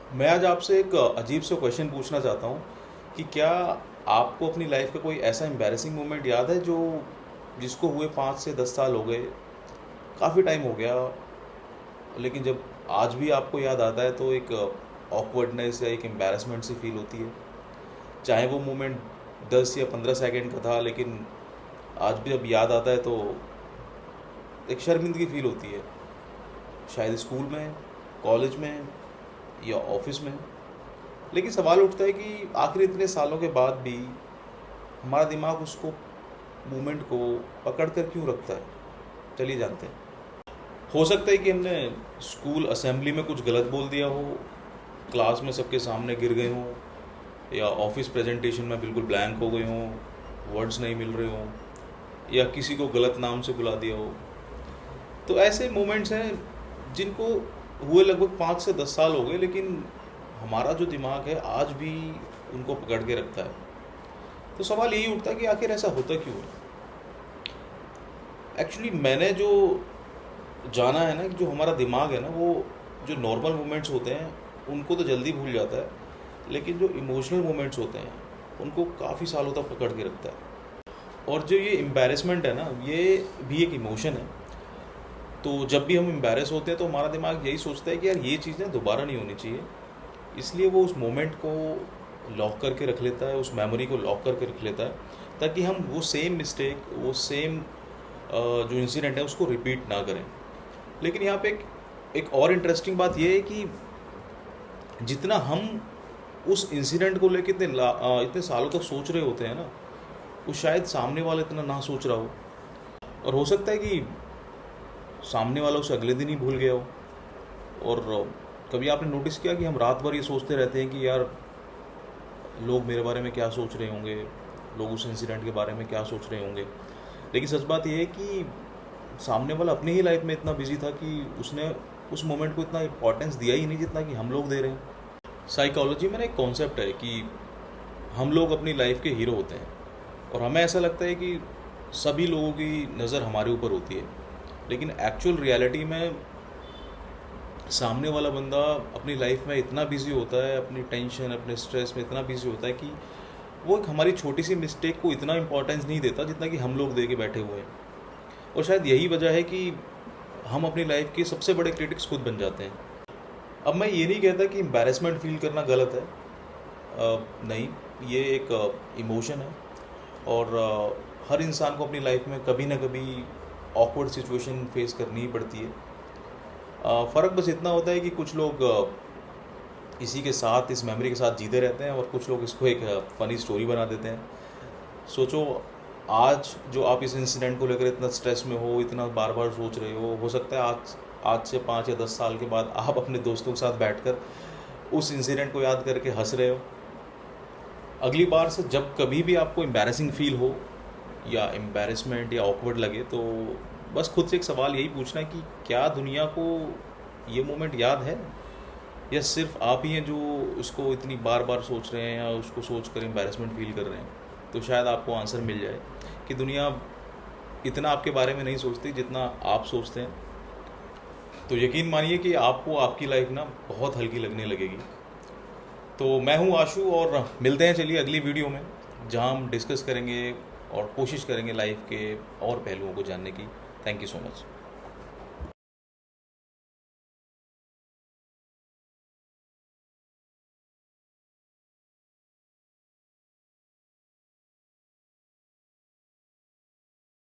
मैं आज आपसे एक अजीब सा क्वेश्चन पूछना चाहता हूँ कि क्या आपको अपनी लाइफ का कोई ऐसा एम्बैरेसिंग मोमेंट याद है जो जिसको हुए 5 से 10 साल हो गए, काफ़ी टाइम हो गया, लेकिन जब आज भी आपको याद आता है तो एक ऑकवर्डनेस या एक एम्बैरेसमेंट सी फील होती है। चाहे वो मोमेंट 10 या 15 सेकंड का था, लेकिन आज भी जब याद आता है तो एक शर्मिंदगी फील होती है। शायद स्कूल में, कॉलेज में या ऑफिस में। लेकिन सवाल उठता है कि आखिर इतने सालों के बाद भी हमारा दिमाग उसको मूवमेंट को पकड़ कर क्यों रखता है। चलिए जानते हैं। हो सकता है कि हमने स्कूल असेंबली में कुछ गलत बोल दिया हो, क्लास में सबके सामने गिर गए हों, या ऑफिस प्रेजेंटेशन में बिल्कुल ब्लैंक हो गए हों, वर्ड्स नहीं मिल रहे हों, या किसी को गलत नाम से बुला दिया हो। तो ऐसे मोमेंट्स हैं जिनको हुए लगभग 5 से 10 साल हो गए, लेकिन हमारा जो दिमाग है आज भी उनको पकड़ के रखता है। तो सवाल यही उठता है कि आखिर ऐसा होता क्यों है। एक्चुअली मैंने जो जाना है ना, कि जो हमारा दिमाग है ना, वो जो नॉर्मल मोमेंट्स होते हैं उनको तो जल्दी भूल जाता है, लेकिन जो इमोशनल मोमेंट्स होते हैं उनको काफ़ी सालों तक पकड़ के रखता है। और जो ये एम्बैरेसमेंट है ना, ये भी एक इमोशन है। तो जब भी हम एम्बैरेस होते हैं तो हमारा दिमाग यही सोचता है कि यार ये चीज़ें दोबारा नहीं होनी चाहिए, इसलिए वो उस मोमेंट को लॉक करके रख लेता है, उस मेमोरी को लॉक करके रख लेता है, ताकि हम वो सेम मिस्टेक, वो सेम जो इंसिडेंट है उसको रिपीट ना करें। लेकिन यहाँ पे एक और इंटरेस्टिंग बात ये है कि जितना हम उस इंसिडेंट को लेकर इतने सालों तक सोच रहे होते हैं ना, वो शायद सामने वाला इतना ना सोच रहा हो। और हो सकता है कि सामने वाला उसे अगले दिन ही भूल गया हो। और कभी आपने नोटिस किया कि हम रात भर ये सोचते रहते हैं कि यार लोग मेरे बारे में क्या सोच रहे होंगे, लोग उस इंसिडेंट के बारे में क्या सोच रहे होंगे। लेकिन सच बात यह है कि सामने वाला अपनी ही लाइफ में इतना बिजी था कि उसने उस मोमेंट को इतना इम्पोर्टेंस दिया ही नहीं जितना कि हम लोग दे रहे हैं। साइकोलॉजी में ना एक कॉन्सेप्ट है कि हम लोग अपनी लाइफ के हीरो होते हैं, और हमें ऐसा लगता है कि सभी लोगों की नज़र हमारे ऊपर होती है, लेकिन एक्चुअल रियलिटी में सामने वाला बंदा अपनी लाइफ में इतना बिजी होता है, अपनी टेंशन, अपने स्ट्रेस में इतना बिजी होता है कि वो एक हमारी छोटी सी मिस्टेक को इतना इंपॉर्टेंस नहीं देता जितना कि हम लोग दे के बैठे हुए हैं। और शायद यही वजह है कि हम अपनी लाइफ के सबसे बड़े क्रिटिक्स खुद बन जाते हैं। अब मैं ये नहीं कहता कि एम्बैरेसमेंट फील करना गलत है, नहीं, ये एक इमोशन है। और हर इंसान को अपनी लाइफ में कभी ना कभी ऑकवर्ड सिचुएशन फेस करनी ही पड़ती है। फ़र्क बस इतना होता है कि कुछ लोग इसी के साथ, इस मेमोरी के साथ जीते रहते हैं, और कुछ लोग इसको एक फ़नी स्टोरी बना देते हैं। सोचो, आज जो आप इस इंसिडेंट को लेकर इतना स्ट्रेस में हो, इतना बार बार सोच रहे हो सकता है आज से 5 या 10 साल के बाद आप अपने दोस्तों के साथ बैठकर उस इंसिडेंट को याद करके हंस रहे हो। अगली बार से जब कभी भी आपको एम्बैरेसिंग फील हो या एम्बैरेसमेंट या ऑकवर्ड लगे, तो बस खुद से एक सवाल यही पूछना है कि क्या दुनिया को ये मोमेंट याद है, या सिर्फ आप ही हैं जो उसको इतनी बार बार सोच रहे हैं या उसको सोच कर एम्बैरेसमेंट फील कर रहे हैं। तो शायद आपको आंसर मिल जाए कि दुनिया इतना आपके बारे में नहीं सोचती जितना आप सोचते हैं। तो यकीन मानिए कि आपको आपकी लाइफ ना बहुत हल्की लगने लगेगी। तो मैं हूँ आशु, और मिलते हैं चलिए अगली वीडियो में, जहाँ हम डिस्कस करेंगे और कोशिश करेंगे लाइफ के और पहलुओं को जानने की। Thank you so much.